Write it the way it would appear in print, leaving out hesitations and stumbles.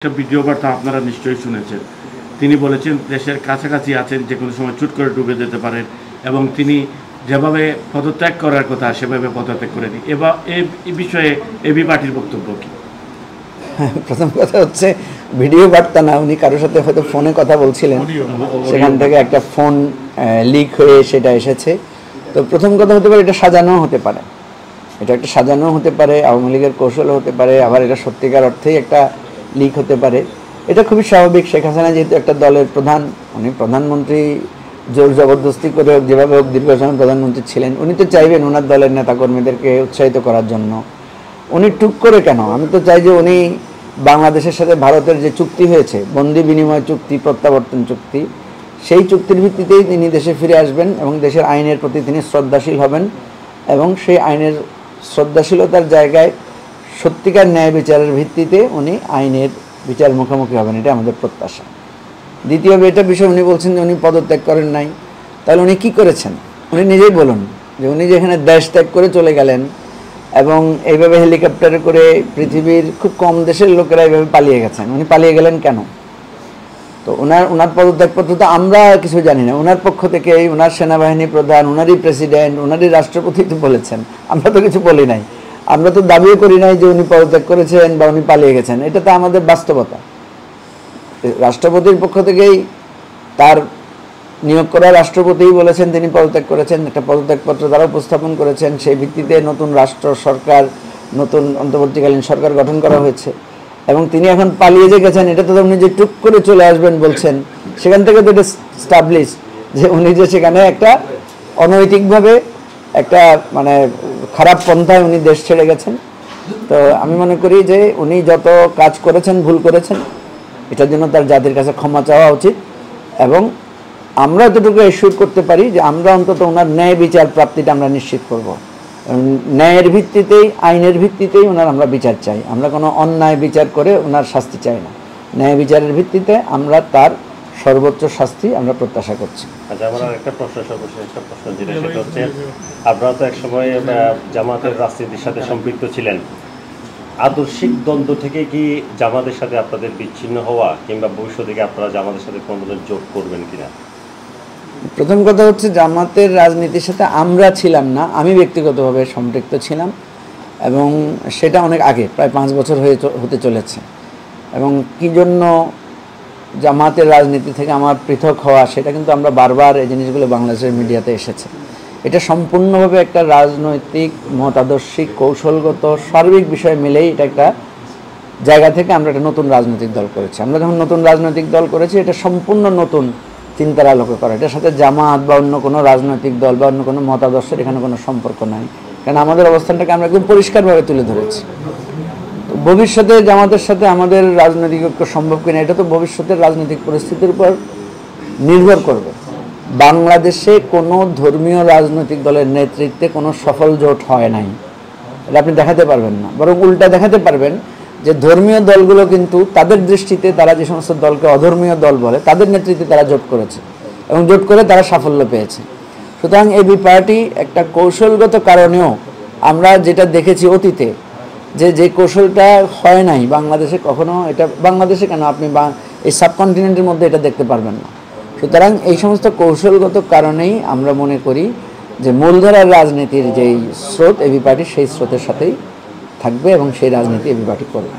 একটা ভিডিও বার্তা আপনারা নিশ্চয়ই শুনেছেন। তিনি বলেছেন দেশের কাছাকাছি আছেন, যে কোনো সময় চুট করে ডুবে যেতে পারেন এবং তিনি যেভাবে পদত্যাগ করার কথা সেভাবে পদত্যাগ করেনি। এবার এই বিষয়ে এবি পার্টির বক্তব্য কি? প্রথম কথা হচ্ছে ভিডিও বার্তা না, উনি কারোর সাথে হয়তো ফোনে কথা বলছিলেন, সেখান থেকে একটা ফোন লিক হয়ে সেটা এসেছে। তো প্রথম কথা হতে পারে এটা সাজানো হতে পারে, এটা একটা সাজানো হতে পারে, আওয়ামী লীগের কৌশল হতে পারে, আবার এটা সত্যিকার অর্থেই একটা লিক হতে পারে। এটা খুবই স্বাভাবিক। শেখ হাসিনা যেহেতু একটা দলের প্রধান, উনি প্রধানমন্ত্রী জোর জবরদস্তি করে হোক, যেভাবে হোক দীর্ঘ সময় প্রধানমন্ত্রী ছিলেন, উনি তো চাইবেন ওনার দলের নেতাকর্মীদেরকে উৎসাহিত করার জন্য। উনি টুক করে কেন? আমি তো চাই যে উনি বাংলাদেশের সাথে ভারতের যে চুক্তি হয়েছে, বন্দি বিনিময় চুক্তি, প্রত্যাবর্তন চুক্তি, সেই চুক্তির ভিত্তিতেই তিনি দেশে ফিরে আসবেন এবং দেশের আইনের প্রতি তিনি শ্রদ্ধাশীল হবেন এবং সেই আইনের শ্রদ্ধাশীলতার জায়গায় সত্যিকার ন্যায় বিচারের ভিত্তিতে উনি আইনের বিচার মুখোমুখি হবেন, এটা আমাদের প্রত্যাশা। দ্বিতীয় এটা বিষয় উনি বলছেন যে উনি পদত্যাগ করেন নাই, তাহলে উনি কী করেছেন? উনি নিজেই বলুন যে উনি যেখানে দেশ ত্যাগ করে চলে গেলেন এবং এইভাবে হেলিকপ্টারে করে পৃথিবীর খুব কম দেশের লোকেরা এইভাবে পালিয়ে গেছেন, উনি পালিয়ে গেলেন কেন? তো ওনার পদত্যাগপত্র তো আমরা কিছু জানি না। ওনার পক্ষ থেকে ওনার সেনাবাহিনী প্রধান, ওনারই প্রেসিডেন্ট, ওনারই রাষ্ট্রপতি তো বলেছেন, আমরা তো কিছু বলি নাই। আমরা তো দাবিও করি নাই যে উনি পদত্যাগ করেছেন বা উনি পালিয়ে গেছেন, এটা তো আমাদের বাস্তবতা। রাষ্ট্রপতির পক্ষ থেকেই, তার নিয়োগ করা রাষ্ট্রপতিই বলেছেন তিনি পদত্যাগ করেছেন, একটা পদত্যাগপত্র তারা উপস্থাপন করেছেন, সেই ভিত্তিতে নতুন রাষ্ট্র সরকার, নতুন অন্তর্বর্তীকালীন সরকার গঠন করা হয়েছে এবং তিনি এখন পালিয়ে যে গেছেন, এটা তো উনি যে টুক করে চলে আসবেন বলছেন, সেখান থেকে তো এটা স্টাবলিশ যে উনি যে সেখানে একটা অনৈতিকভাবে একটা মানে খারাপ পন্থায় উনি দেশ ছেড়ে গেছেন। তো আমি মনে করি যে উনি যত কাজ করেছেন, ভুল করেছেন, এটার জন্য তার জাতির কাছে ক্ষমা চাওয়া উচিত এবং আমরা এতটুকু এশিওর করতে পারি যে আমরা অন্তত ওনার ন্যায় বিচার প্রাপ্তিটা আমরা নিশ্চিত করব। ন্যায়ের ভিত্তিতেই, আইনের ভিত্তিতেই ওনার আমরা বিচার চাই। আমরা কোনো অন্যায় বিচার করে ওনার শাস্তি চাই না। ন্যায় বিচারের ভিত্তিতে আমরা তার সর্বোচ্চ শাস্তি আমরা প্রত্যাশা করছি। আচ্ছা, আমার একটা প্রশ্ন, সর্বশেষ একটা প্রশ্ন যেটা, সেটা হচ্ছে আপনারা তো একসময় জামাতের রাজনীতির সাথে সম্পৃক্ত ছিলেন। আদর্শিক দ্বন্দ্ব থেকে কি জামাতের সাথে আপনাদের বিচ্ছিন্ন হওয়া কিংবা ভবিষ্যতে কি আপনারা জামাতের সাথে কোনো যোগ করবেন কিনা? প্রথম কথা হচ্ছে জামাতের রাজনীতির সাথে আমরা ছিলাম না, আমি ব্যক্তিগতভাবে সম্পৃক্ত ছিলাম এবং সেটা অনেক আগে, প্রায় 5 বছর হতে চলেছে। এবং কী জন্য জামাতের রাজনীতি থেকে আমার পৃথক হওয়া, সেটা কিন্তু আমরা বারবার এই জিনিসগুলো বাংলাদেশের মিডিয়াতে এসেছে। এটা সম্পূর্ণভাবে একটা রাজনৈতিক, মতাদর্শিক, কৌশলগত সার্বিক বিষয় মিলেই এটা একটা জায়গা থেকে আমরা একটা নতুন রাজনৈতিক দল করেছি। আমরা যখন নতুন রাজনৈতিক দল করেছি, এটা সম্পূর্ণ নতুন চিন্তার আলোকে করা। এটার সাথে জামাত বা অন্য কোনো রাজনৈতিক দল বা অন্য কোনো মতাদর্শের এখানে কোনো সম্পর্ক নাই, কারণ আমাদের অবস্থানটাকে আমরা একদম পরিষ্কারভাবে তুলে ধরেছি। তো ভবিষ্যতে জামাতের সাথে আমাদের রাজনৈতিক ঐক্য সম্ভব কিনা, এটা তো ভবিষ্যতের রাজনৈতিক পরিস্থিতির উপর নির্ভর করবে। বাংলাদেশে কোনো ধর্মীয় রাজনৈতিক দলের নেতৃত্বে কোনো সফল জোট হয় নাই, এটা আপনি দেখাতে পারবেন না। বরং উল্টা দেখাতে পারবেন যে ধর্মীয় দলগুলো কিন্তু তাদের দৃষ্টিতে, তারা যে সমস্ত দলকে অধর্মীয় দল বলে, তাদের নেতৃত্বে তারা জোট করেছে এবং জোট করে তারা সাফল্য পেয়েছে। সুতরাং এবি পার্টি একটা কৌশলগত কারণেও আমরা যেটা দেখেছি অতীতে, যে কৌশলটা হয় নাই বাংলাদেশে কখনো, এটা বাংলাদেশে কেন, আপনি এই সাবকন্টিনেন্টের মধ্যে এটা দেখতে পারবেন না। সুতরাং এই সমস্ত কৌশলগত কারণেই আমরা মনে করি যে মূলধারার রাজনীতির যেই স্রোত এবি পার্টি, সেই স্রোতের সাথেই থাকবে এবং সেই রাজনীতি এবি পার্টি করবে।